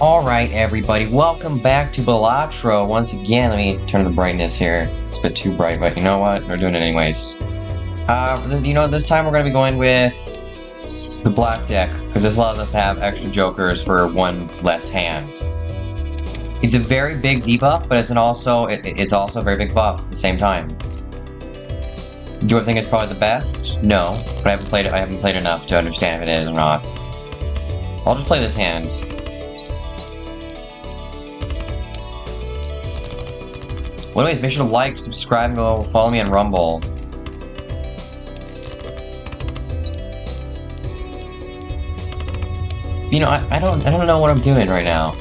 Alright everybody, welcome back to BALATRO once again. Let me turn the brightness here. It's a bit too bright, but you know what? We're doing it anyways. This time we're going to be going with the black deck, because this allows us to have extra jokers for one less hand. It's a very big debuff, but it's also a very big buff at the same time. Do I think it's probably the best? No, but I haven't played enough to understand if it is or not. I'll just play this hand. Well, anyways, make sure to like, subscribe, and go follow me on Rumble. You know, I don't know what I'm doing right now.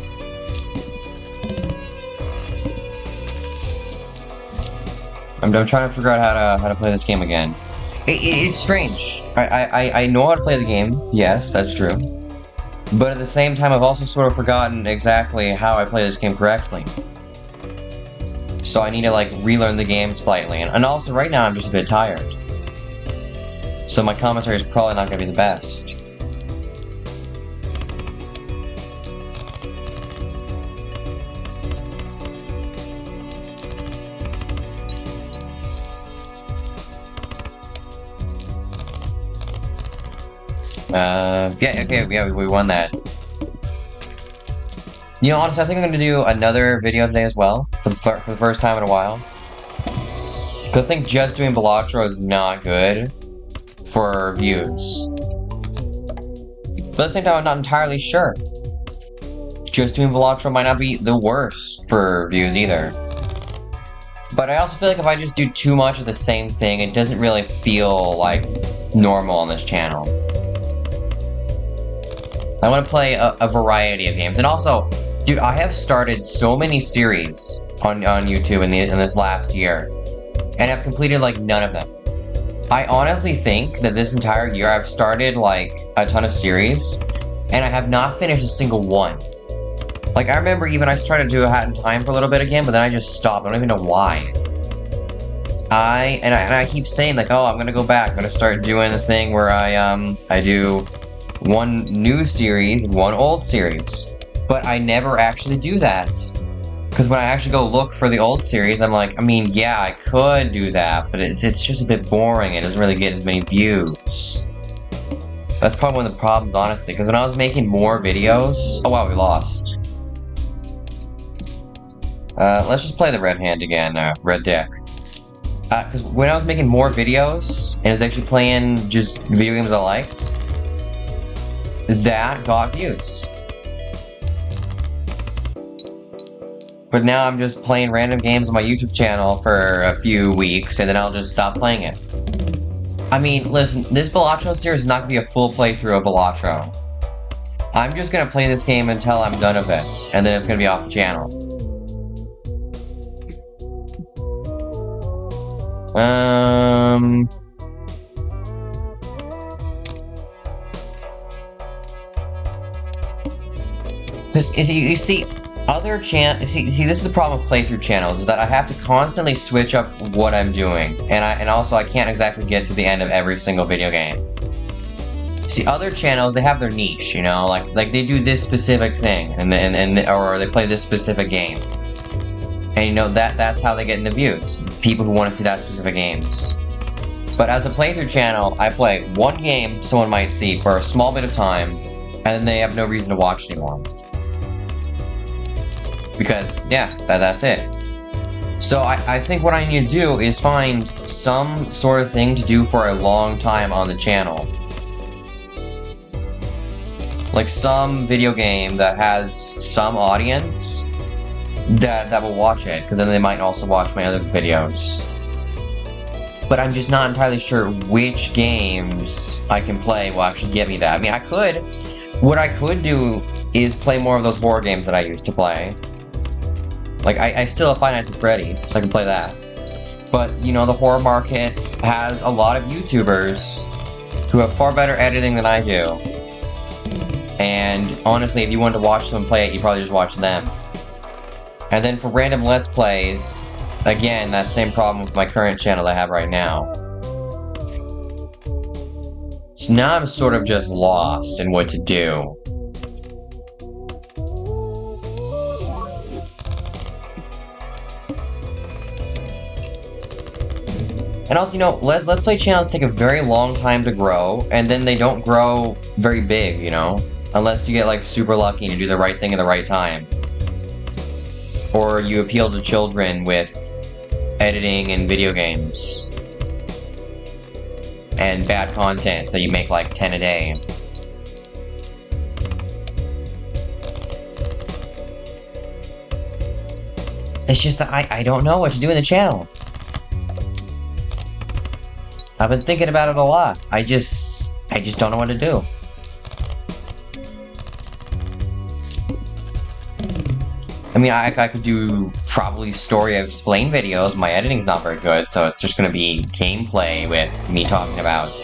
I'm trying to figure out how to play this game again. It's strange. I know how to play the game. Yes, that's true. But at the same time, I've also sort of forgotten exactly how I play this game correctly. So I need to, like, relearn the game slightly. And also, right now, I'm just a bit tired. So my commentary is probably not going to be the best. Yeah, we won that. You know, honestly, I think I'm gonna do another video today as well, for the first time in a while. Because I think just doing BALATRO is not good for views. But at the same time, I'm not entirely sure. Just doing BALATRO might not be the worst for views either. But I also feel like if I just do too much of the same thing, it doesn't really feel like normal on this channel. I want to play a variety of games, and also, dude, I have started so many series on YouTube in this last year, and I've completed like none of them. I honestly think that this entire year I've started like a ton of series, and I have not finished a single one. Like, I remember even I tried to do a Hat in Time for a little bit again, but then I just stopped. I don't even know why. I keep saying like, oh, I'm gonna go back. I'm gonna start doing the thing where I do one new series and one old series. But I never actually do that. Because when I actually go look for the old series, I'm like, I mean, yeah, I could do that, but it's just a bit boring. It doesn't really get as many views. That's probably one of the problems, honestly, because when I was making more videos... Oh wow, we lost. Let's just play the red hand again, red deck. Because when I was making more videos, and I was actually playing just video games I liked, that got views. But now I'm just playing random games on my YouTube channel for a few weeks, and then I'll just stop playing it. I mean, listen, this BALATRO series is not going to be a full playthrough of BALATRO. I'm just going to play this game until I'm done with it, and then it's going to be off the channel. You see, this is the problem with playthrough channels, is that I have to constantly switch up what I'm doing, and also I can't exactly get to the end of every single video game. See, other channels, they have their niche, you know, like they do this specific thing, or they play this specific game, and you know that's how they get in the views. It's people who want to see that specific games. But as a playthrough channel, I play one game someone might see for a small bit of time, and then they have no reason to watch anymore. Because, yeah, that's it. So I think what I need to do is find some sort of thing to do for a long time on the channel. Like some video game that has some audience that will watch it, because then they might also watch my other videos. But I'm just not entirely sure which games I can play will actually get me that. I mean, what I could do is play more of those horror games that I used to play. Like, I still have Five Nights at Freddy's, so I can play that. But, you know, the horror market has a lot of YouTubers who have far better editing than I do. And, honestly, if you wanted to watch someone play it, you probably just watch them. And then for random Let's Plays, again, that same problem with my current channel I have right now. So now I'm sort of just lost in what to do. And also, you know, Let's Play channels take a very long time to grow, and then they don't grow very big, you know? Unless you get, like, super lucky and you do the right thing at the right time. Or you appeal to children with editing and video games. And bad content, so you make, like, 10 a day. It's just that I don't know what to do in the channel. I've been thinking about it a lot. I just don't know what to do. I mean, I could do probably story explain videos. My editing's not very good, so it's just gonna be gameplay with me talking about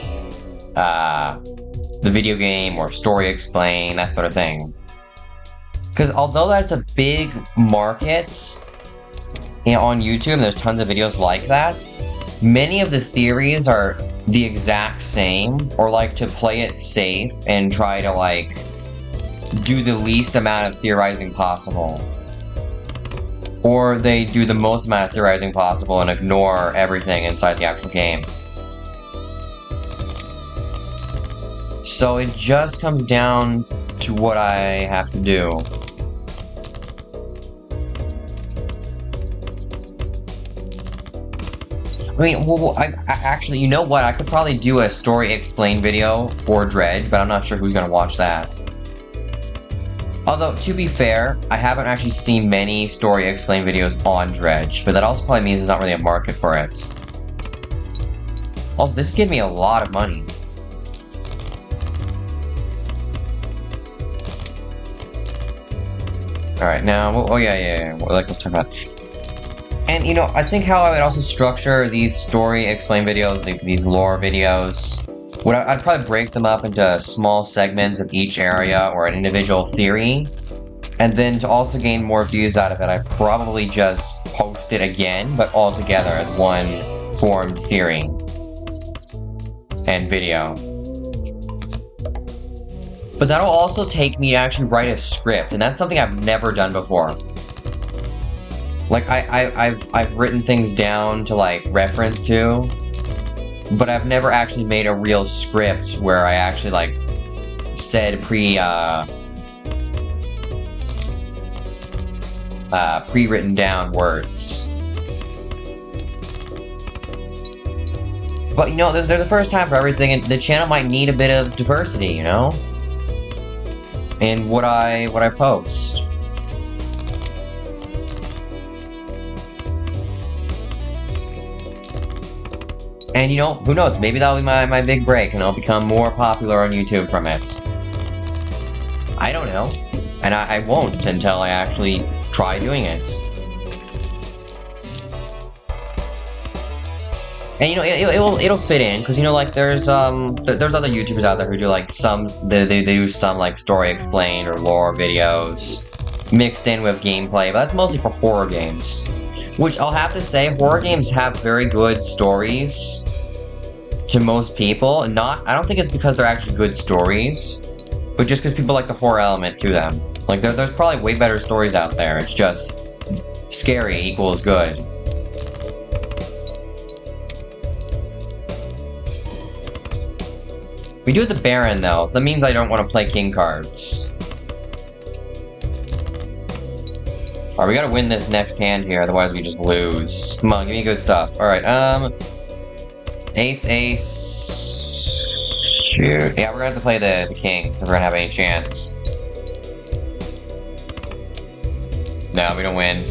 the video game or story explain, that sort of thing. Because although that's a big market, you know, on YouTube, and there's tons of videos like that, many of the theories are the exact same, or like to play it safe and try to like do the least amount of theorizing possible. Or they do the most amount of theorizing possible and ignore everything inside the actual game. So it just comes down to what I have to do. I mean, well, I actually, you know what? I could probably do a story explain video for Dredge, but I'm not sure who's gonna watch that. Although, to be fair, I haven't actually seen many story explain videos on Dredge, but that also probably means there's not really a market for it. Also, this is giving me a lot of money. Alright, now, oh yeah, like let's talk about. And, you know, I think how I would also structure these story explain videos, these lore videos, I'd probably break them up into small segments of each area or an individual theory. And then to also gain more views out of it, I'd probably just post it again, but all together as one formed theory and video. But that'll also take me to actually write a script, and that's something I've never done before. Like, I've written things down to, like, reference to, but I've never actually made a real script where I actually, like, said pre-written down words. But, you know, there's a first time for everything, and the channel might need a bit of diversity, you know? In what I post. And, you know, who knows, maybe that'll be my big break, and I'll become more popular on YouTube from it. I don't know. And I won't until I actually try doing it. And, you know, it'll fit in, because, you know, like, there's other YouTubers out there who do, like, they do some, like, story explained or lore videos mixed in with gameplay, but that's mostly for horror games. Which, I'll have to say, horror games have very good stories to most people. I don't think it's because they're actually good stories, but just because people like the horror element to them. Like, there's probably way better stories out there. It's just scary equals good. We do the Baron, though, so that means I don't want to play king cards. Alright, we gotta win this next hand here, otherwise we just lose. Come on, give me good stuff. Alright, ace, ace... Shoot. Yeah, we're gonna have to play the king, if we're gonna have any chance. No, we don't win.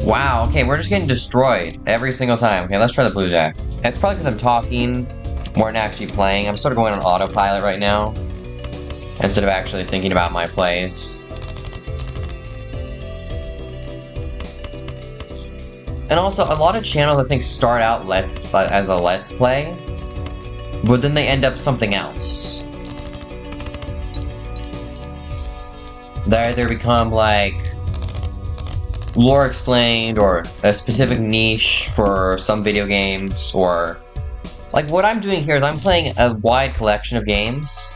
Wow, okay, we're just getting destroyed every single time. Okay, let's try the blue jack. It's probably because I'm talking more than actually playing. I'm sort of going on autopilot right now, instead of actually thinking about my plays. And also, a lot of channels, I think, start out as a Let's Play, but then they end up something else. They either become, like, lore explained, or a specific niche for some video games, or... Like, what I'm doing here is I'm playing a wide collection of games.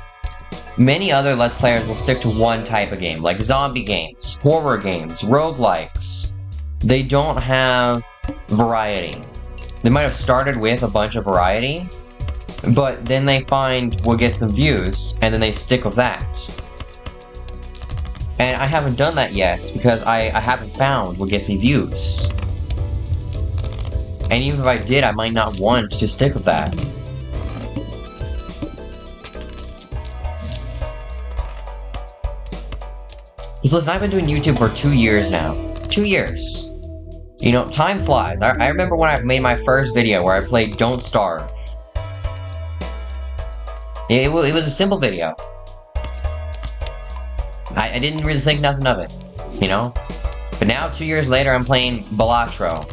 Many other Let's Players will stick to one type of game, like zombie games, horror games, roguelikes. They don't have variety. They might have started with a bunch of variety, but then they find what gets them views, and then they stick with that. And I haven't done that yet, because I haven't found what gets me views. And even if I did, I might not want to stick with that. Because listen, I've been doing YouTube for 2 years now. 2 years. You know, time flies. I remember when I made my first video where I played Don't Starve. It was a simple video. I didn't really think nothing of it, you know? But now, 2 years later, I'm playing BALATRO.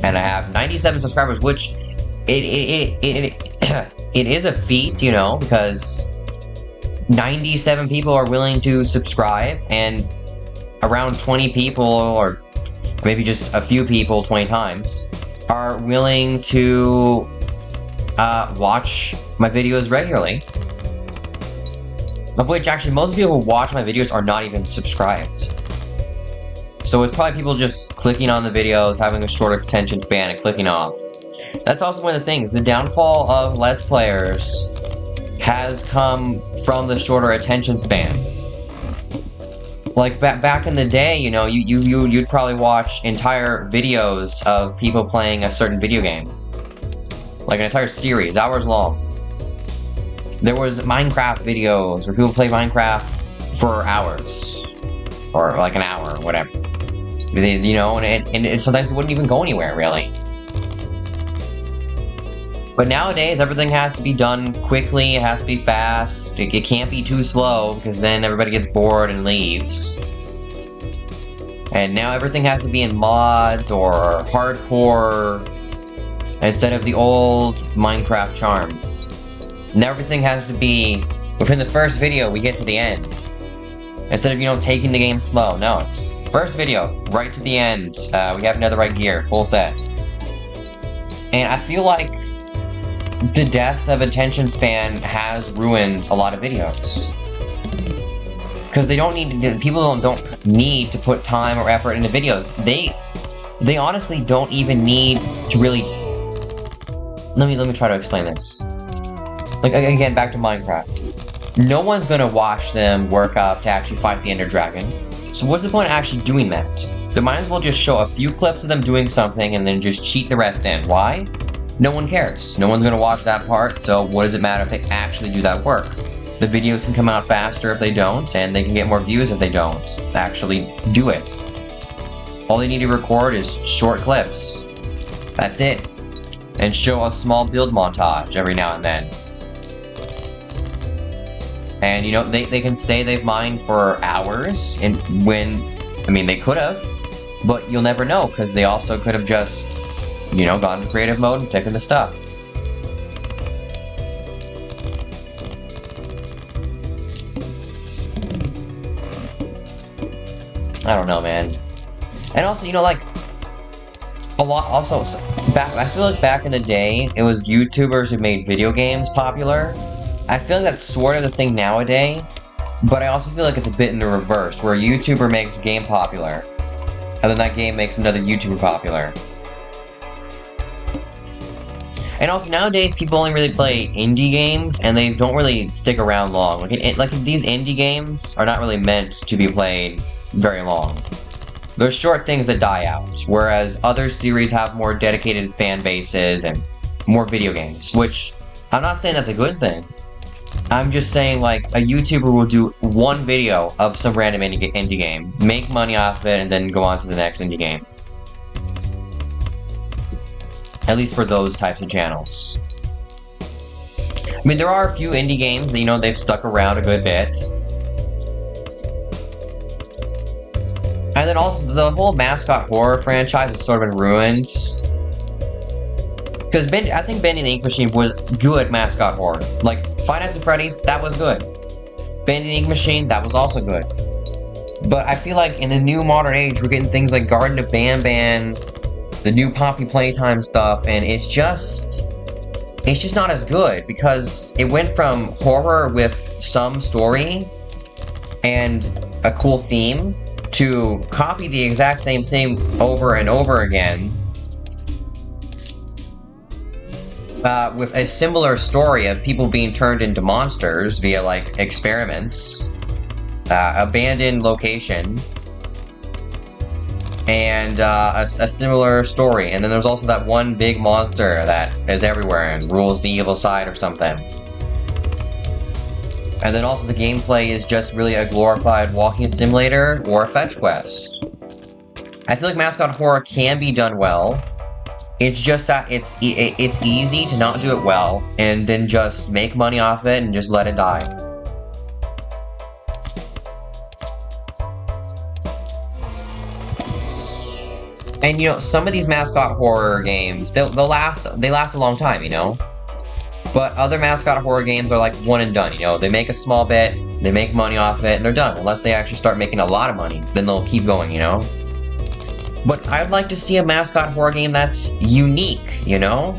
And I have 97 subscribers, which... It is a feat, you know, because... 97 people are willing to subscribe, and... around 20 people, or... maybe just a few people 20 times... are willing to... watch my videos regularly. Of which, actually, most people who watch my videos are not even subscribed. So it's probably people just clicking on the videos, having a shorter attention span, and clicking off. That's also one of the things. The downfall of Let's Players has come from the shorter attention span. Like, back in the day, you know, you'd probably watch entire videos of people playing a certain video game. Like an entire series, hours long. There was Minecraft videos where people play Minecraft for hours. Or like an hour, or whatever. You know, and sometimes it wouldn't even go anywhere, really. But nowadays, everything has to be done quickly, it has to be fast, it can't be too slow, because then everybody gets bored and leaves. And now everything has to be in mods, or hardcore, instead of the old Minecraft charm. And everything has to be, within the first video, we get to the end. Instead of, you know, taking the game slow. No, it's first video, right to the end. We have another right gear, full set. And I feel like the death of attention span has ruined a lot of videos. Because they don't need to, people don't need to put time or effort into videos. They honestly don't even need to really... Let me try to explain this. Like, again, back to Minecraft. No one's gonna watch them work up to actually fight the Ender Dragon. So what's the point of actually doing that? They might as well just show a few clips of them doing something and then just cheat the rest in. Why? No one cares. No one's gonna watch that part, so what does it matter if they actually do that work? The videos can come out faster if they don't, and they can get more views if they don't actually do it. All they need to record is short clips. That's it. And show a small build montage every now and then. And, you know, they can say they've mined for hours, and when, I mean, they could have, but you'll never know, because they also could have just, you know, gone to creative mode and taken the stuff. I don't know, man. And also, you know, like, a lot, also, I feel like back in the day, it was YouTubers who made video games popular. I feel like that's sort of the thing nowadays, but I also feel like it's a bit in the reverse, where a YouTuber makes a game popular, and then that game makes another YouTuber popular. And also, nowadays, people only really play indie games, and they don't really stick around long. Like these indie games are not really meant to be played very long. They're short things that die out, whereas other series have more dedicated fan bases and more video games, which I'm not saying that's a good thing. I'm just saying, like, a YouTuber will do one video of some random indie game, make money off of it, and then go on to the next indie game. At least for those types of channels. I mean, there are a few indie games that, you know, they've stuck around a good bit. And then also, the whole mascot horror franchise has sort of been ruined. Because I think Bendy the Ink Machine was good mascot horror. Like, Five Nights at Freddy's, that was good. Bendy the Ink Machine, that was also good. But I feel like in the new modern age, we're getting things like Garden of Banban, the new Poppy Playtime stuff, and it's just not as good, because it went from horror with some story and a cool theme to copy the exact same thing over and over again with a similar story of people being turned into monsters via, like, experiments, abandoned location, and a similar story. And then there's also that one big monster that is everywhere and rules the evil side or something. And then also the gameplay is just really a glorified walking simulator or a fetch quest. I feel like mascot horror can be done well. It's just that it's easy to not do it well and then just make money off it and just let it die. And you know, some of these mascot horror games, they last a long time, you know? But other mascot horror games are like one and done, you know? They make a small bit, they make money off it, and they're done. Unless they actually start making a lot of money, then they'll keep going, you know? But I'd like to see a mascot horror game that's unique, you know?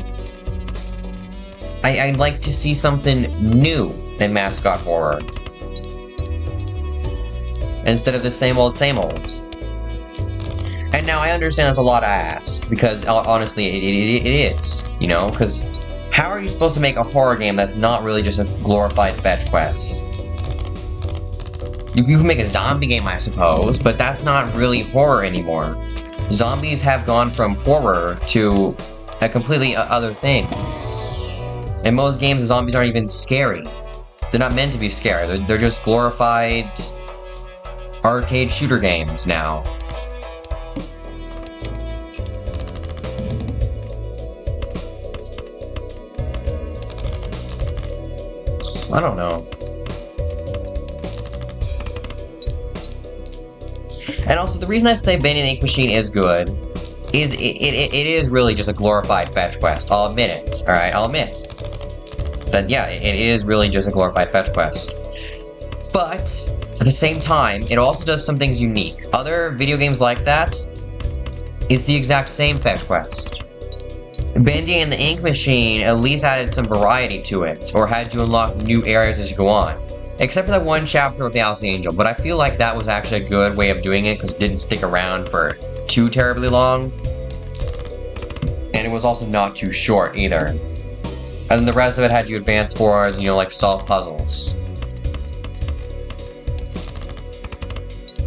I'd like to see something new in mascot horror. Instead of the same old, same old. And now I understand that's a lot to ask, because honestly, it is, you know? Because how are you supposed to make a horror game that's not really just a glorified fetch quest? You can make a zombie game, I suppose, but that's not really horror anymore. Zombies have gone from horror to a completely other thing. In most games, the zombies aren't even scary. They're not meant to be scary. They're just glorified arcade shooter games now. I don't know. And also, the reason I say Bendy the Ink Machine is good is it is really just a glorified fetch quest. I'll admit it. Alright, I'll admit that, yeah, it is really just a glorified fetch quest. But, at the same time, it also does some things unique. Other video games like that, it's the exact same fetch quest. Bendy and the Ink Machine at least added some variety to it, or had you unlock new areas as you go on. Except for that one chapter with the Alice the Angel, but I feel like that was actually a good way of doing it, because it didn't stick around for too terribly long. And it was also not too short, either. And then the rest of it had you advance forwards, you know, like solve puzzles.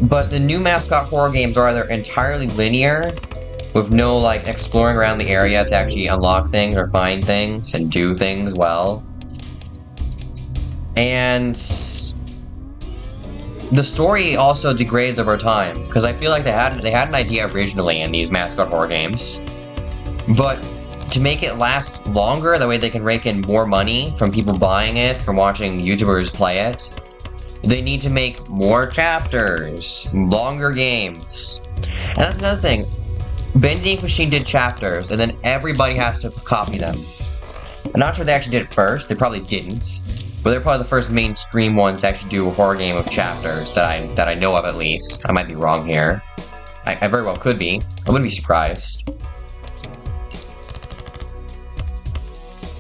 But the new mascot horror games are either entirely linear, with no, like, exploring around the area to actually unlock things or find things and do things well. And the story also degrades over time, because I feel like they had an idea originally in these mascot horror games, but to make it last longer, that way they can rake in more money from people buying it, from watching YouTubers play it, they need to make more chapters, longer games. And that's another thing. Bendy the Ink Machine did chapters, and then everybody has to copy them. I'm not sure they actually did it first, they probably didn't. But they're probably the first mainstream ones to actually do a horror game of chapters that I know of, at least. I might be wrong here. I very well could be. I wouldn't be surprised.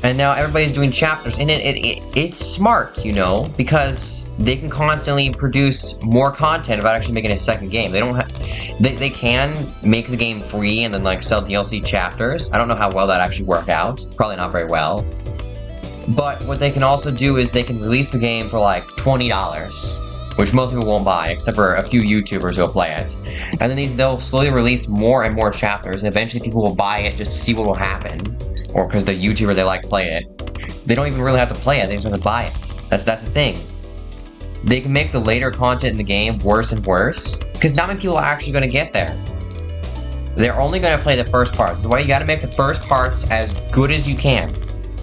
And now everybody's doing chapters, and it's smart, you know, because they can constantly produce more content about actually making a second game. They don't have, they can make the game free and then like sell DLC chapters. I don't know how well that actually work out. Probably not very well. But what they can also do is they can release the game for like $20, which most people won't buy, except for a few YouTubers who'll play it. And then they'll slowly release more and more chapters, and eventually people will buy it just to see what will happen. Or because the YouTuber they like play it. They don't even really have to play it, they just have to buy it. That's the thing. They can make the later content in the game worse and worse, because not many people are actually going to get there. They're only going to play the first parts. That's why you got to make the first parts as good as you can.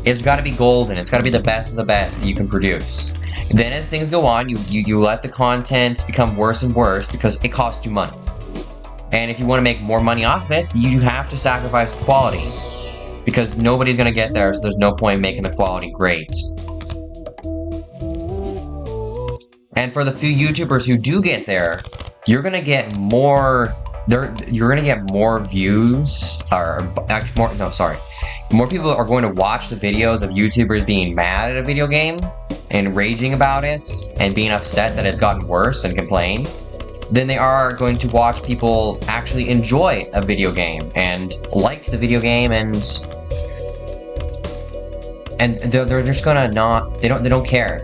It's got to be golden. It's got to be the best of the best that you can produce. Then as things go on, you let the content become worse and worse because it costs you money. And if you want to make more money off it, you have to sacrifice the quality. Because nobody's going to get there, so there's no point in making the quality great. And for the few YouTubers who do get there, you're going to get more... You're going to get more views, or actually more people are going to watch the videos of YouTubers being mad at a video game and raging about it and being upset that it's gotten worse and complain than they are going to watch people actually enjoy a video game and like the video game and and they're just gonna not. They don't care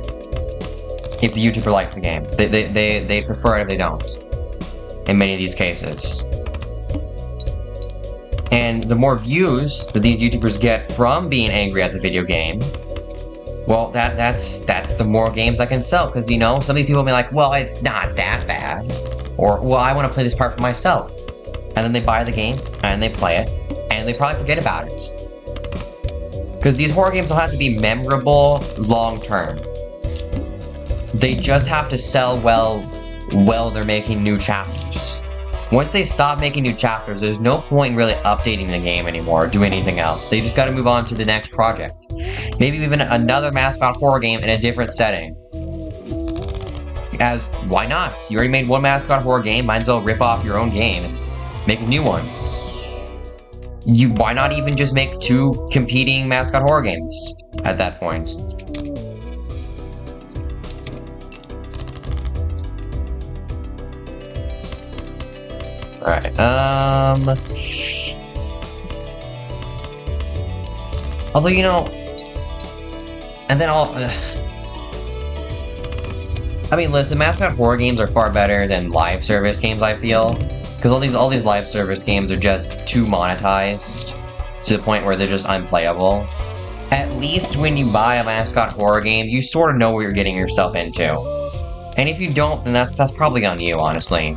if the YouTuber likes the game. They prefer it if they don't. In many of these cases. And the more views that these YouTubers get from being angry at the video game, well, that's the more games I can sell. Because, you know, some of these people may be like, well, it's not that bad. Or, well, I want to play this part for myself. And then they buy the game, and they play it, and they probably forget about it. Because these horror games don't have to be memorable long-term. They just have to sell well they're making new chapters. Once they stop making new chapters, there's no point in really updating the game anymore or doing anything else. They just gotta move on to the next project. Maybe even another mascot horror game in a different setting. As, why not? You already made one mascot horror game, might as well rip off your own game and make a new one. Why not even just make 2 competing mascot horror games at that point? Alright, although, you know, and then I mean, listen, mascot horror games are far better than live service games, I feel. Because all these live service games are just too monetized to the point where they're just unplayable. At least when you buy a mascot horror game, you sort of know what you're getting yourself into. And if you don't, then that's probably on you, honestly.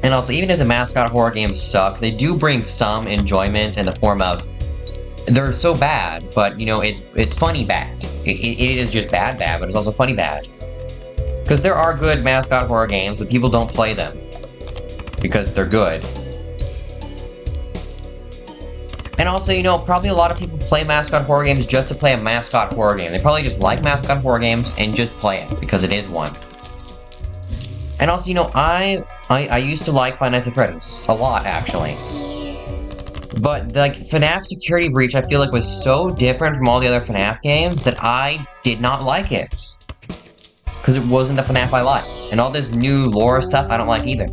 And also, even if the mascot horror games suck, they do bring some enjoyment in the form of, they're so bad, but, you know, it's funny bad. It is just bad, but it's also funny bad. Because there are good mascot horror games, but people don't play them. Because they're good. And also, you know, probably a lot of people play mascot horror games just to play a mascot horror game. They probably just like mascot horror games and just play it, because it is one. And also, you know, I used to like Five Nights at Freddy's. A lot, actually. But, like, FNAF Security Breach, I feel like, was so different from all the other FNAF games that I did not like it. Because it wasn't the FNAF I liked. And all this new lore stuff, I don't like either.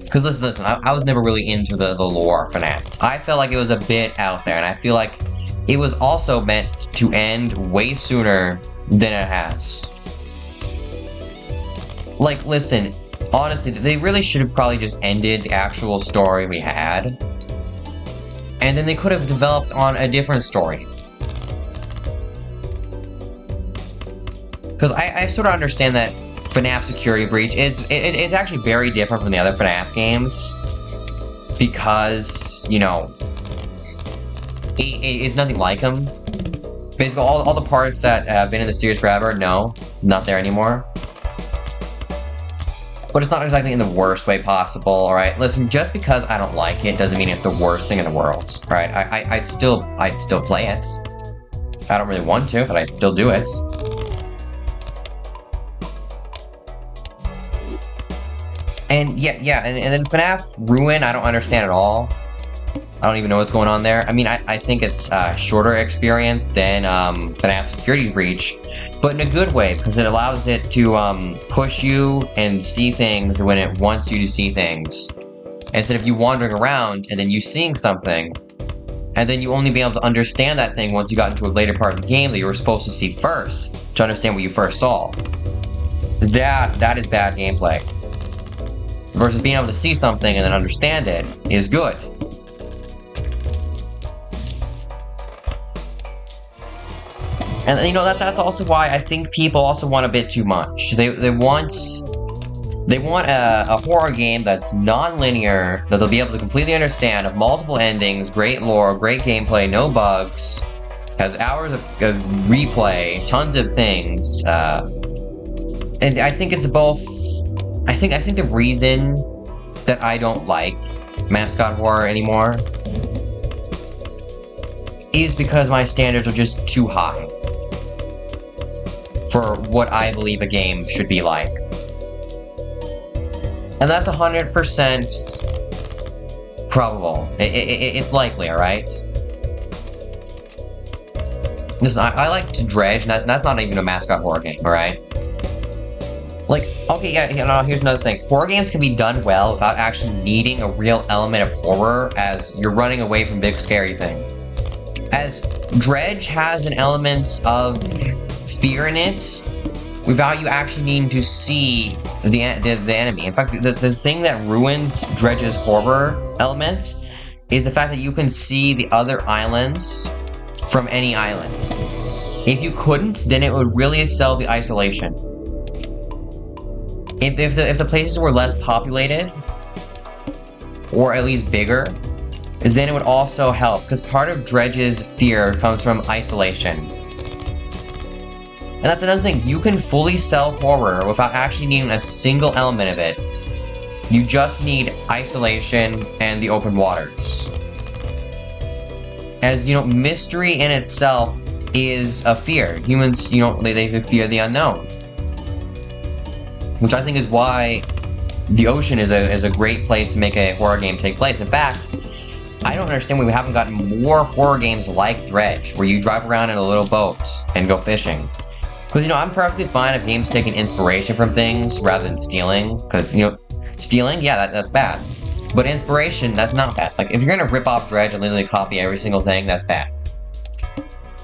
Because, listen, I was never really into the lore of FNAF. I felt like it was a bit out there, and I feel like it was also meant to end way sooner than it has. Like, listen, honestly, they really should have probably just ended the actual story we had. And then they could have developed on a different story. Because I sort of understand that FNAF Security Breach it's actually very different from the other FNAF games. Because, you know, it's nothing like them. Basically, all the parts that have been in the series forever, no, not there anymore. But it's not exactly in the worst way possible, alright? Listen, just because I don't like it doesn't mean it's the worst thing in the world, alright? I'd still play it. I don't really want to, but I'd still do it. And yeah, and then FNAF Ruin, I don't understand at all. I don't even know what's going on there. I mean, I think it's a shorter experience than FNAF Security Breach, but in a good way, because it allows it to push you and see things when it wants you to see things. Instead of you wandering around and then you seeing something, and then you only be able to understand that thing once you got into a later part of the game that you were supposed to see first, to understand what you first saw. That is bad gameplay. Versus being able to see something and then understand it is good. And, you know, that's also why I think people also want a bit too much. They want a horror game that's non-linear, that they'll be able to completely understand, of multiple endings, great lore, great gameplay, no bugs, has hours of replay, tons of things, and I think it's both. I think the reason that I don't like mascot horror anymore is because my standards are just too high for what I believe a game should be like. And that's 100% probable. It's likely, alright? Listen, I like to Dredge, and that's not even a mascot horror game, alright? Like, okay, yeah, you know, here's another thing. Horror games can be done well without actually needing a real element of horror, as you're running away from big scary thing. As Dredge has an element of fear in it, without you actually needing to see the enemy. In fact, the thing that ruins Dredge's horror element is the fact that you can see the other islands from any island. If you couldn't, then it would really sell the isolation. If the places were less populated, or at least bigger, then it would also help, because part of Dredge's fear comes from isolation. And that's another thing, you can fully sell horror without actually needing a single element of it. You just need isolation and the open waters. As, you know, mystery in itself is a fear. Humans, you know, they fear the unknown. Which I think is why the ocean is a great place to make a horror game take place. In fact, I don't understand why we haven't gotten more horror games like Dredge, where you drive around in a little boat and go fishing. Because, you know, I'm perfectly fine if games taking inspiration from things rather than stealing. Because, you know, stealing, yeah, that's bad. But inspiration, that's not bad. Like, if you're gonna rip off Dredge and literally copy every single thing, that's bad.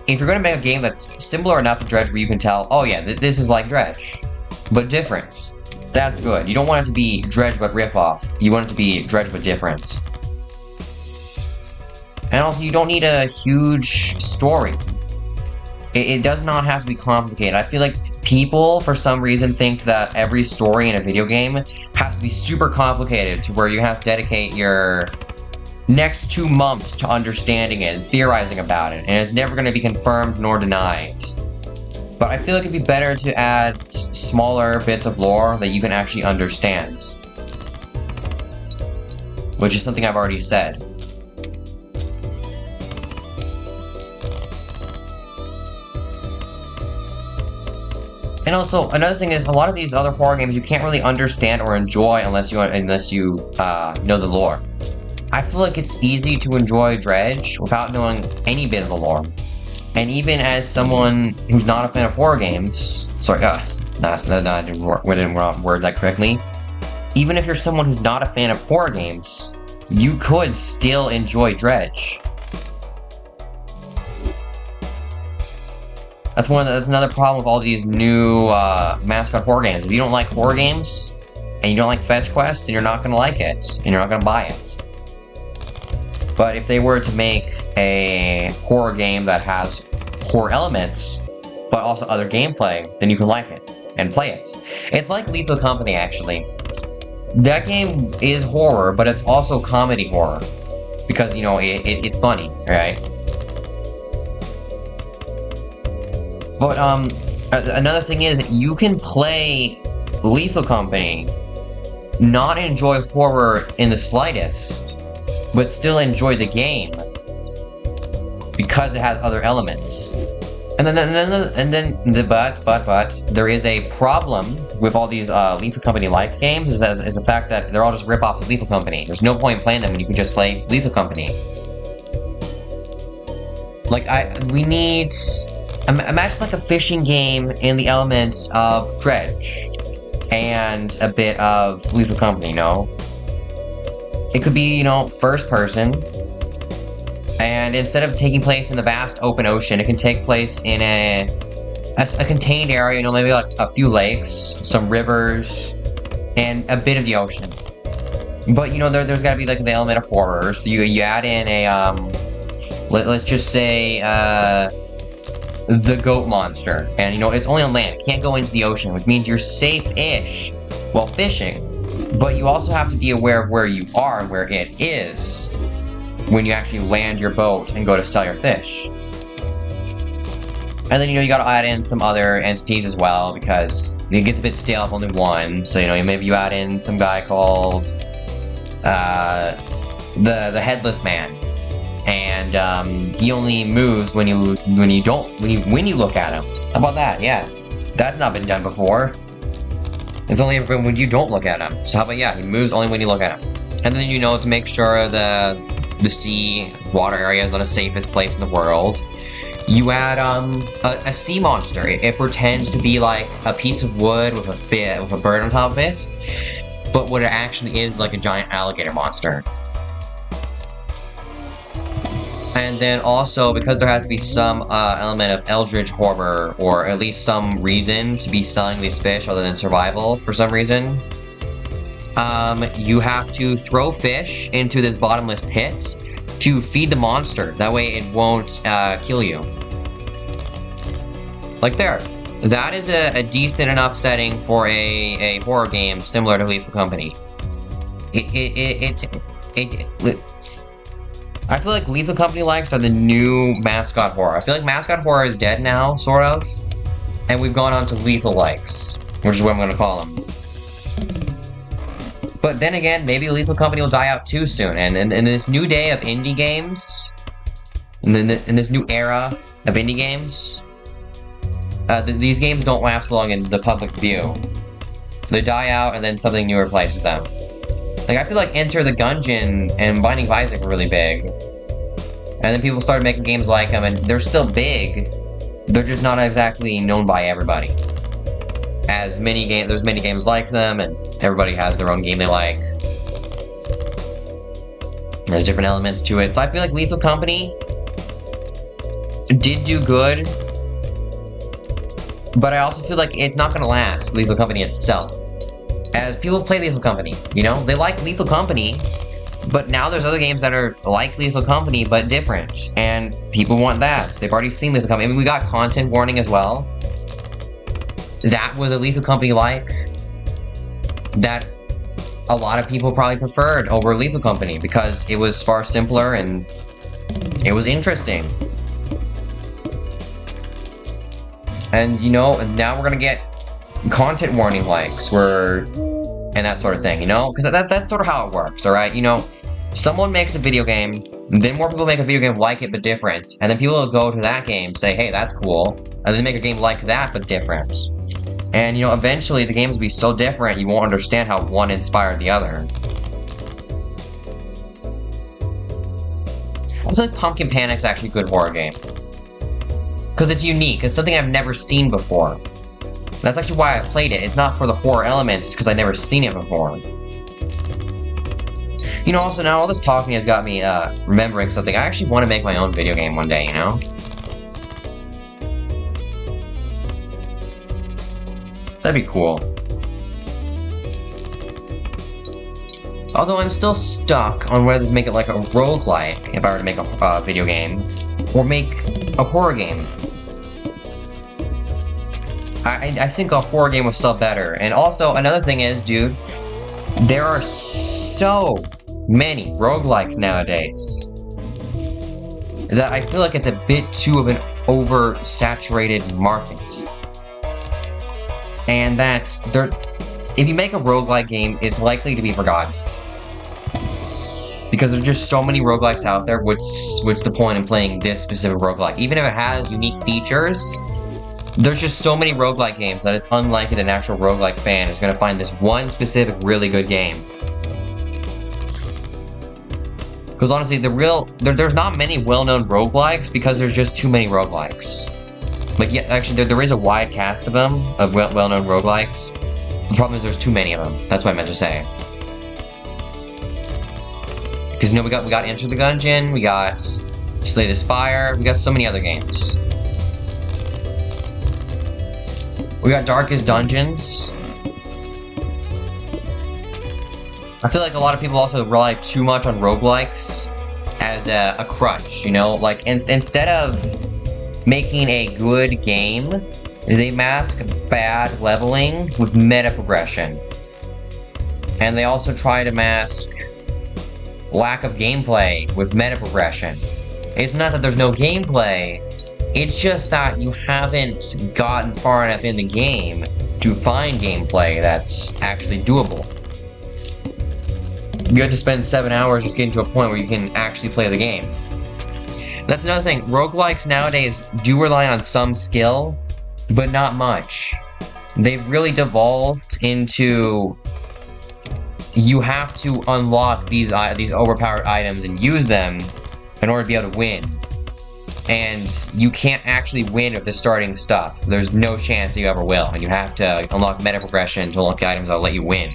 If you're gonna make a game that's similar enough to Dredge where you can tell, oh yeah, this is like Dredge, but different, that's good. You don't want it to be Dredge but riff-off. You want it to be Dredge but different. And also, you don't need a huge story. It does not have to be complicated. I feel like people, for some reason, think that every story in a video game has to be super complicated to where you have to dedicate your next 2 months to understanding it and theorizing about it, and it's never going to be confirmed nor denied. But I feel like it'd be better to add smaller bits of lore that you can actually understand. Which is something I've already said. And also, another thing is, a lot of these other horror games you can't really understand or enjoy unless you know the lore. I feel like it's easy to enjoy Dredge without knowing any bit of the lore. And even as someone who's not a fan of horror games, sorry, I didn't word that correctly. Even if you're someone who's not a fan of horror games, you could still enjoy Dredge. That's another problem with all these new mascot horror games. If you don't like horror games, and you don't like fetch quests, then you're not gonna like it, and you're not gonna buy it. But if they were to make a horror game that has horror elements, but also other gameplay, then you can like it and play it. It's like Lethal Company, actually. That game is horror, but it's also comedy horror. Because, you know, it's funny, right? But, another thing is, you can play Lethal Company, not enjoy horror in the slightest, but still enjoy the game, because it has other elements. And then there is a problem with all these Lethal Company-like games, is the fact that they're all just rip-offs of Lethal Company. There's no point in playing them when you can just play Lethal Company. Like, we need... Imagine like a fishing game in the elements of Dredge, and a bit of Lethal Company, you know? It could be, you know, first person, and instead of taking place in the vast open ocean, it can take place in a contained area, you know, maybe like a few lakes, some rivers, and a bit of the ocean. But, you know, there's gotta be like the element of horror, so you add in a, let's just say, the goat monster, and you know, it's only on land, it can't go into the ocean, which means you're safe-ish while fishing, but you also have to be aware of where you are and where it is when you actually land your boat and go to sell your fish. And then, you know, you gotta add in some other entities as well, because it gets a bit stale if only one, so, you know, maybe you add in some guy called, the Headless Man. And, he only moves when you look at him. How about that? Yeah. That's not been done before. It's only when you don't look at him. So how about, yeah, he moves only when you look at him. And then, you know, to make sure the sea, water area is not the safest place in the world, You add a sea monster. It pretends to be like a piece of wood with a bird on top of it, but what it actually is like a giant alligator monster. And then also, because there has to be some element of eldritch horror, or at least some reason to be selling these fish other than survival for some reason, you have to throw fish into this bottomless pit to feed the monster. That way it won't kill you. Like there. That is a decent enough setting for a horror game similar to Lethal Company. I feel like Lethal Company likes are the new mascot horror. I feel like mascot horror is dead now, sort of. And we've gone on to lethal likes, which is what I'm going to call them. But then again, maybe Lethal Company will die out too soon. And in this new day of indie games, in this new era of indie games, these games don't last long in the public view. They die out and then something new replaces them. Like, I feel like Enter the Gungeon and Binding of Isaac were really big. And then people started making games like them, and they're still big. They're just not exactly known by everybody. There's many games like them, and everybody has their own game they like. There's different elements to it. So I feel like Lethal Company did do good, but I also feel like it's not gonna last, Lethal Company itself. As people play Lethal Company, you know? They like Lethal Company, but now there's other games that are like Lethal Company, but different. And people want that. They've already seen Lethal Company. I mean, we got content warning as well. That was a Lethal Company like that a lot of people probably preferred over Lethal Company because it was far simpler and it was interesting. And, you know, now we're gonna get content warning likes, and that sort of thing, you know? Because that's sort of how it works, alright? You know, someone makes a video game, then more people make a video game like it but different, and then people will go to that game, say, hey, that's cool, and then make a game like that but different. And, you know, eventually the games will be so different you won't understand how one inspired the other. I feel like Pumpkin Panic's actually a good horror game. Because it's unique, it's something I've never seen before. That's actually why I played it. It's not for the horror elements, it's because I've never seen it before. You know, also now all this talking has got me remembering something. I actually want to make my own video game one day, you know? That'd be cool. Although I'm still stuck on whether to make it like a roguelike, if I were to make a video game, or make a horror game. I think a horror game would sell better. And also, another thing is, dude, there are so many roguelikes nowadays that I feel like it's a bit too of an oversaturated market. And that's, if you make a roguelike game, it's likely to be forgotten. Because there's just so many roguelikes out there, what's the point in playing this specific roguelike? Even if it has unique features, there's just so many roguelike games that it's unlikely that an actual roguelike fan is going to find this one specific really good game. Because honestly, there's not many well-known roguelikes because there's just too many roguelikes. Like, yeah, actually, there is a wide cast of them, of well-known roguelikes. The problem is there's too many of them. That's what I meant to say. Because, you know, we got Enter the Gungeon, we got Slay the Spire, we got so many other games. We got Darkest Dungeons. I feel like a lot of people also rely too much on roguelikes as a crutch, you know? Like, instead of making a good game, they mask bad leveling with meta progression. And they also try to mask lack of gameplay with meta progression. It's not that there's no gameplay, it's just that you haven't gotten far enough in the game to find gameplay that's actually doable. You have to spend 7 hours just getting to a point where you can actually play the game. That's another thing, roguelikes nowadays do rely on some skill, but not much. They've really devolved into, you have to unlock these overpowered items and use them in order to be able to win. And you can't actually win with the starting stuff. There's no chance that you ever will, and you have to unlock meta progression to unlock the items that'll let you win.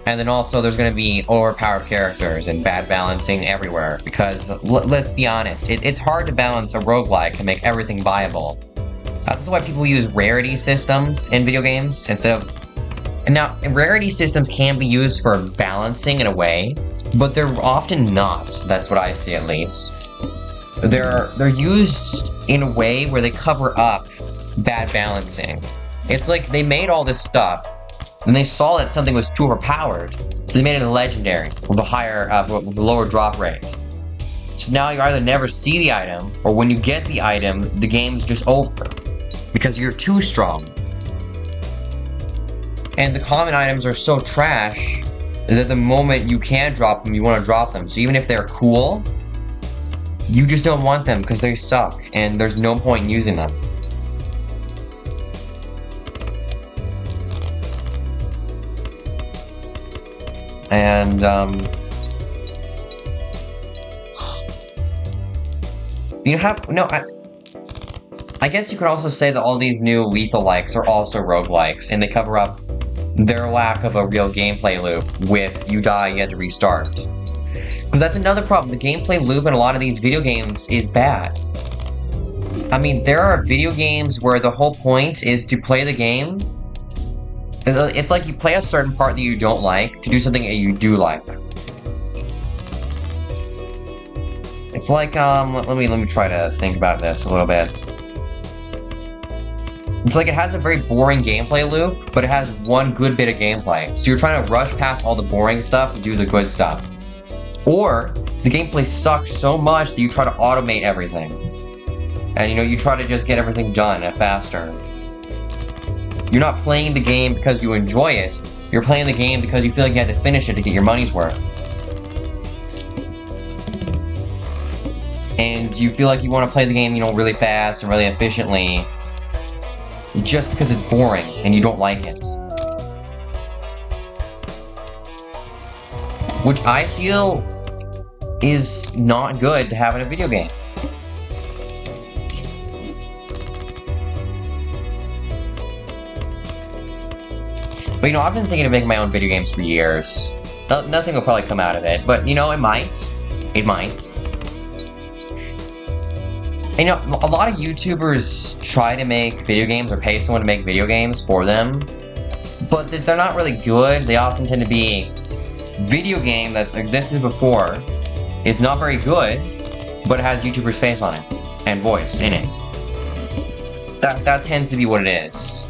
And then also there's going to be overpowered characters and bad balancing everywhere, because let's be honest, it's hard to balance a roguelike and make everything viable. That's why people use rarity systems in video games instead of... And now, rarity systems can be used for balancing in a way, but they're often not. That's what I see, at least. They're used in a way where they cover up bad balancing. It's like they made all this stuff, and they saw that something was too overpowered, so they made it a legendary with a higher, with a lower drop rate. So now you either never see the item, or when you get the item, the game's just over, because you're too strong. And the common items are so trash that the moment you can drop them, you want to drop them. So even if they're cool, you just don't want them because they suck, and there's no point in using them. And, you have, no, I guess you could also say that all these new lethal-likes are also roguelikes, and they cover up their lack of a real gameplay loop with you die, you had to restart. Because that's another problem, the gameplay loop in a lot of these video games is bad. I mean, there are video games where the whole point is to play the game. It's like you play a certain part that you don't like to do something that you do like. It's like, let me try to think about this a little bit. It's like it has a very boring gameplay loop, but it has one good bit of gameplay. So you're trying to rush past all the boring stuff to do the good stuff. Or, the gameplay sucks so much that you try to automate everything. And you know, you try to just get everything done faster. You're not playing the game because you enjoy it. You're playing the game because you feel like you had to finish it to get your money's worth. And you feel like you want to play the game, you know, really fast and really efficiently, just because it's boring and you don't like it. Which I feel is not good to have in a video game. But you know, I've been thinking of making my own video games for years. Nothing will probably come out of it, but you know, it might. It might. And, you know, a lot of YouTubers try to make video games or pay someone to make video games for them, but they're not really good. They often tend to be video game that's existed before. It's not very good, but it has YouTuber's face on it and voice in it. That tends to be what it is.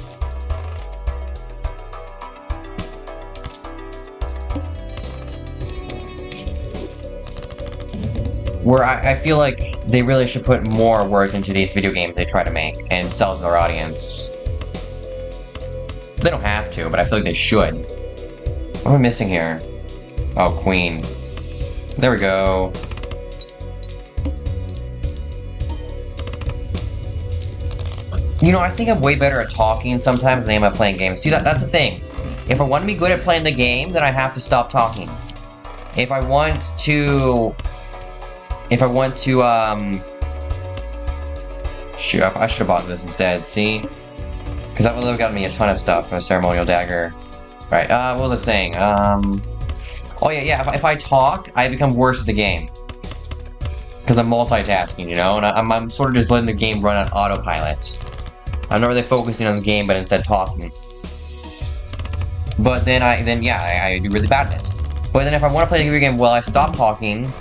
Where I feel like they really should put more work into these video games they try to make and sell to their audience. They don't have to, but I feel like they should. What am I missing here? Oh, Queen. There we go. You know, I think I'm way better at talking sometimes than I am at playing games. See, that's the thing. If I want to be good at playing the game, then I have to stop talking. If I want to, shoot, I should have bought this instead, see? Because that would have gotten me a ton of stuff, a ceremonial dagger. Right, what was I saying? Oh yeah, if I talk, I become worse at the game. Because I'm multitasking, you know? And I'm sort of just letting the game run on autopilot. I'm not really focusing on the game, but instead talking. But then I do really bad at it. But then if I want to play the video game, well, I stop talking,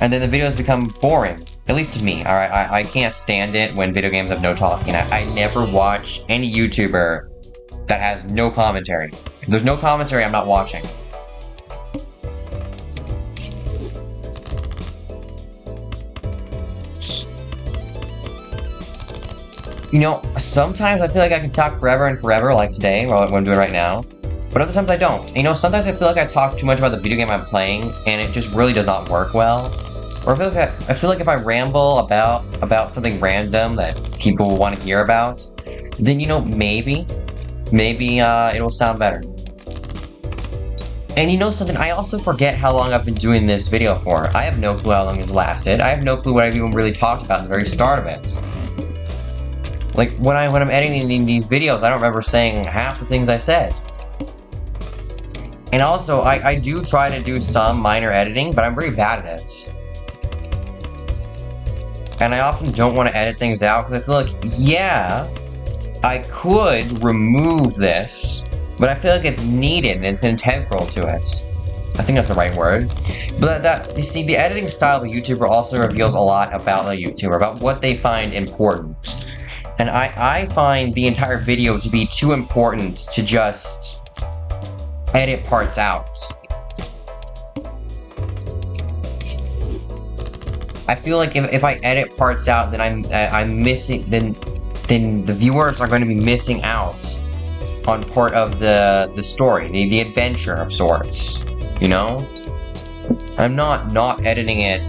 and then the videos become boring. At least to me, alright? I can't stand it when video games have no talking. I never watch any YouTuber that has no commentary. If there's no commentary, I'm not watching. You know, sometimes I feel like I can talk forever and forever, like today, what I'm doing right now. But other times I don't. You know, sometimes I feel like I talk too much about the video game I'm playing, and it just really does not work well. Or I feel like if I ramble about something random that people will want to hear about, then, you know, maybe it'll sound better. And you know something, I also forget how long I've been doing this video for. I have no clue how long this lasted. I have no clue what I've even really talked about at the very start of it. Like, when I'm editing these videos, I don't remember saying half the things I said. And also, I do try to do some minor editing, but I'm very bad at it. And I often don't want to edit things out, because I feel like, yeah, I could remove this, but I feel like it's needed and it's integral to it. I think that's the right word. But you see, the editing style of a YouTuber also reveals a lot about a YouTuber, about what they find important. And I find the entire video to be too important to just edit parts out. I feel like if I edit parts out, then I'm missing, then the viewers are going to be missing out on part of the story, the adventure of sorts, you know? I'm not editing it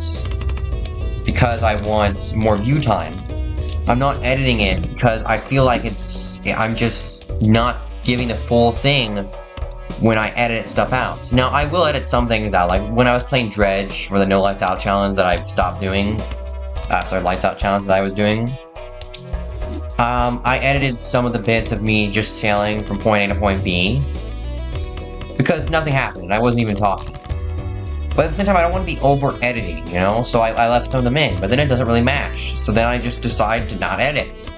because I want more view time. I'm not editing it because I feel like I'm just not giving the full thing when I edit stuff out. Now, I will edit some things out, like when I was playing Dredge for the No Lights Out challenge that I stopped doing, Lights Out challenge that I was doing. I edited some of the bits of me just sailing from point A to point B, because nothing happened, and I wasn't even talking. But at the same time, I don't want to be over-editing, you know? So I left some of them in, but then it doesn't really match. So then I just decide to not edit.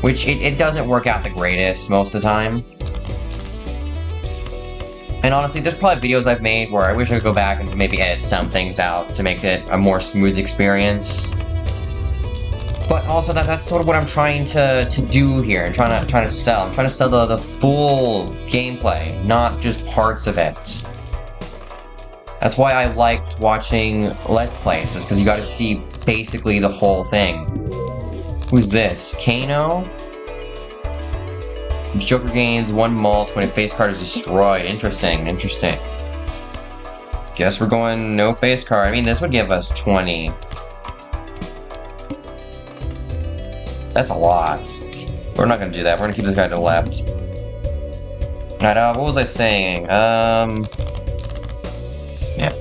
Which, it doesn't work out the greatest most of the time. And honestly, there's probably videos I've made where I wish I could go back and maybe edit some things out to make it a more smooth experience. But also, that's sort of what I'm trying to do here, and trying to sell. I'm trying to sell the full gameplay, not just parts of it. That's why I liked watching Let's Plays, is because you got to see basically the whole thing. Who's this? Kano? Joker gains 1 mult when a face card is destroyed. Interesting, interesting. Guess we're going no face card. I mean, this would give us 20. That's a lot. We're not gonna do that. We're gonna keep this guy to the left. Alright, what was I saying? Yeah.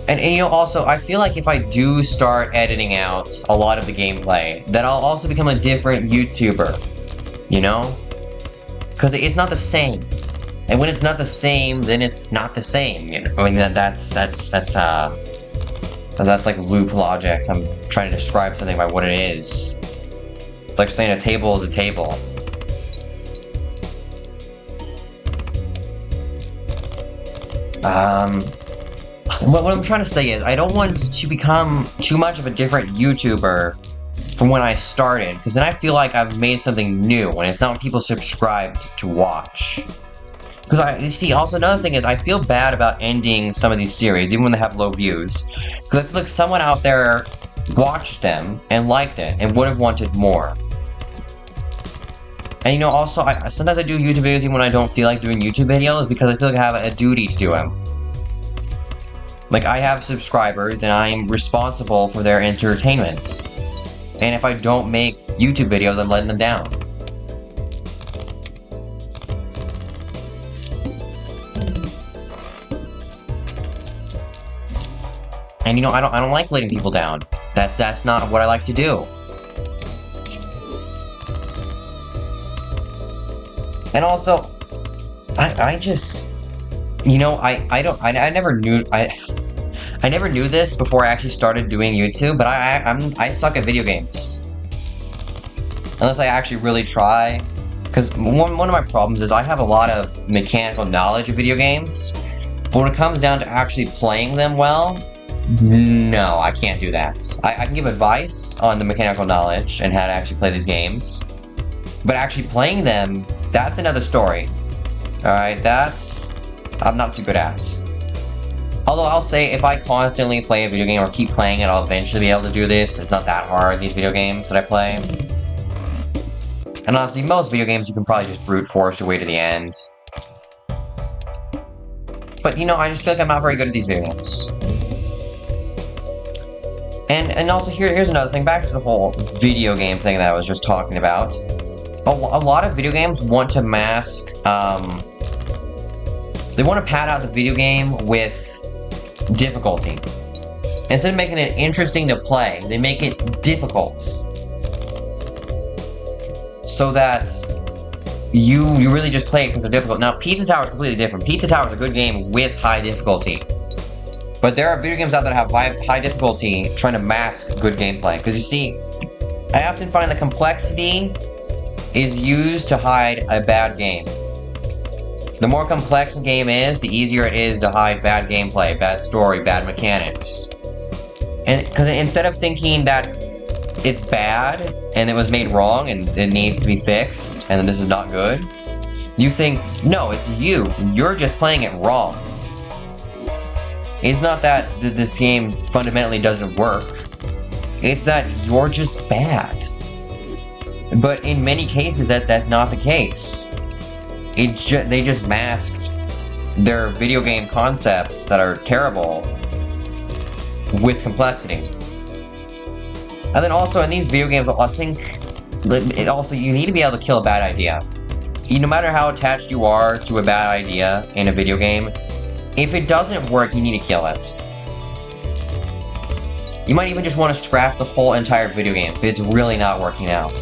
And you know, also, I feel like if I do start editing out a lot of the gameplay, that I'll also become a different YouTuber. You know? Because it's not the same. And when it's not the same, then it's not the same. You know? I mean, that's like loop logic. I'm trying to describe something by what it is. It's like saying a table is a table. What I'm trying to say is, I don't want to become too much of a different YouTuber from when I started, because then I feel like I've made something new, and it's not what people subscribed to watch. Because you see, also another thing is, I feel bad about ending some of these series, even when they have low views. Because I feel like someone out there watched them, and liked it, and would have wanted more. And you know, also, sometimes I do YouTube videos even when I don't feel like doing YouTube videos, because I feel like I have a duty to do them. Like, I have subscribers, and I am responsible for their entertainment. And if I don't make YouTube videos, I'm letting them down. And you know, I don't like letting people down. That's not what I like to do. And also, I just, you know, I never knew this before I actually started doing YouTube, but I suck at video games. Unless I actually really try. Because one of my problems is I have a lot of mechanical knowledge of video games, but when it comes down to actually playing them well, no, I can't do that. I can give advice on the mechanical knowledge and how to actually play these games, but actually playing them, that's another story. Alright, I'm not too good at. Although I'll say, if I constantly play a video game or keep playing it, I'll eventually be able to do this. It's not that hard, these video games that I play. And honestly, most video games you can probably just brute force your way to the end. But you know, I just feel like I'm not very good at these video games. And also, here's another thing, back to the whole video game thing that I was just talking about. A lot of video games want to mask, They want to pad out the video game with difficulty. Instead of making it interesting to play, they make it difficult. So that you really just play it because they're difficult. Now, Pizza Tower is completely different. Pizza Tower is a good game with high difficulty. But there are video games out there that have high difficulty trying to mask good gameplay. Because you see, I often find the complexity is used to hide a bad game. The more complex a game is, the easier it is to hide bad gameplay, bad story, bad mechanics. And because instead of thinking that it's bad and it was made wrong and it needs to be fixed and this is not good, you think, no, it's you. You're just playing it wrong. It's not that this game fundamentally doesn't work. It's that you're just bad. But in many cases, that's not the case. They just masked their video game concepts that are terrible with complexity. And then also in these video games, I think you need to be able to kill a bad idea. No matter how attached you are to a bad idea in a video game, if it doesn't work, you need to kill it. You might even just want to scrap the whole entire video game if it's really not working out.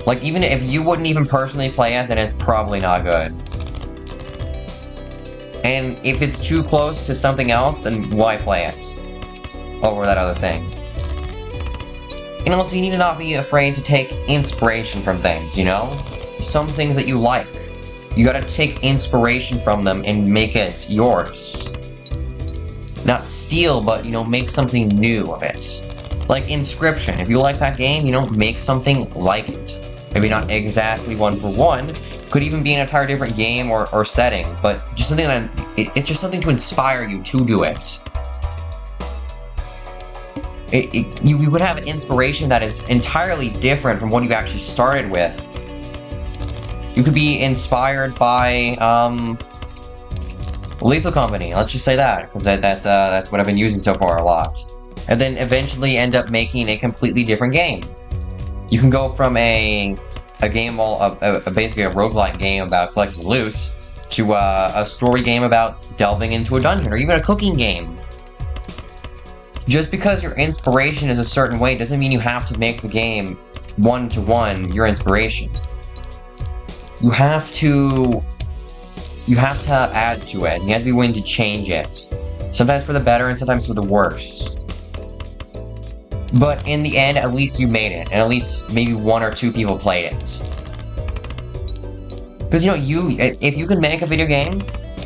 Like, even if you wouldn't even personally play it, then it's probably not good. And if it's too close to something else, then why play it over that other thing? And also, you need to not be afraid to take inspiration from things, you know? Some things that you like. You gotta take inspiration from them and make it yours. Not steal, but, make something new of it. Like Inscription. If you like that game, make something like it. Maybe not exactly one for one. Could even be an entire different game or setting, but just something that it's just something to inspire you to do it. You could have inspiration that is entirely different from what you actually started with. You could be inspired by Lethal Company. Let's just say that, because that's what I've been using so far a lot. And then eventually end up making a completely different game. You can go from a game, basically a roguelike game about collecting loot, to a story game about delving into a dungeon, or even a cooking game. Just because your inspiration is a certain way doesn't mean you have to make the game one-to-one your inspiration. You have to add to it. You have to be willing to change it. Sometimes for the better and sometimes for the worse. But in the end, at least you made it, and at least maybe one or two people played it. Because if you can make a video game,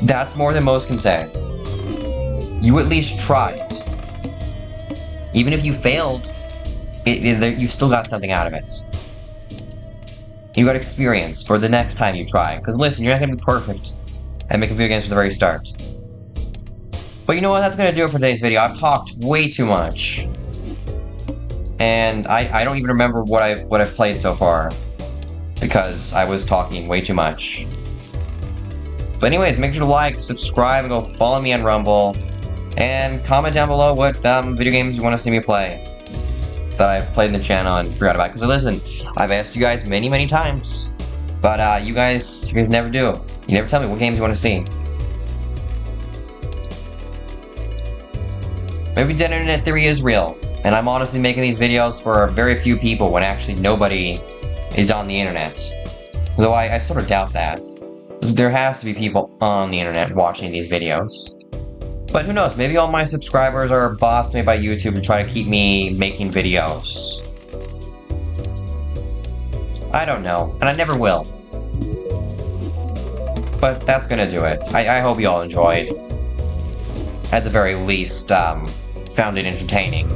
that's more than most can say. You at least tried. Even if you failed, you still got something out of it. You got experience for the next time you try. Because listen, you're not going to be perfect at making video games from the very start. But you know what? That's going to do it for today's video. I've talked way too much. And I don't even remember what I've played so far. Because I was talking way too much. But anyways, make sure to like, subscribe, and go follow me on Rumble. And comment down below what video games you want to see me play that I've played in the channel and forgot about. Because listen, I've asked you guys many, many times, but you guys never do. You never tell me what games you want to see. Maybe Dead Internet Theory is real, and I'm honestly making these videos for very few people when actually nobody is on the internet. Though I sort of doubt that. There has to be people on the internet watching these videos. But who knows, maybe all my subscribers are bots made by YouTube to try to keep me making videos. I don't know, and I never will. But that's gonna do it. I hope you all enjoyed. At the very least, found it entertaining.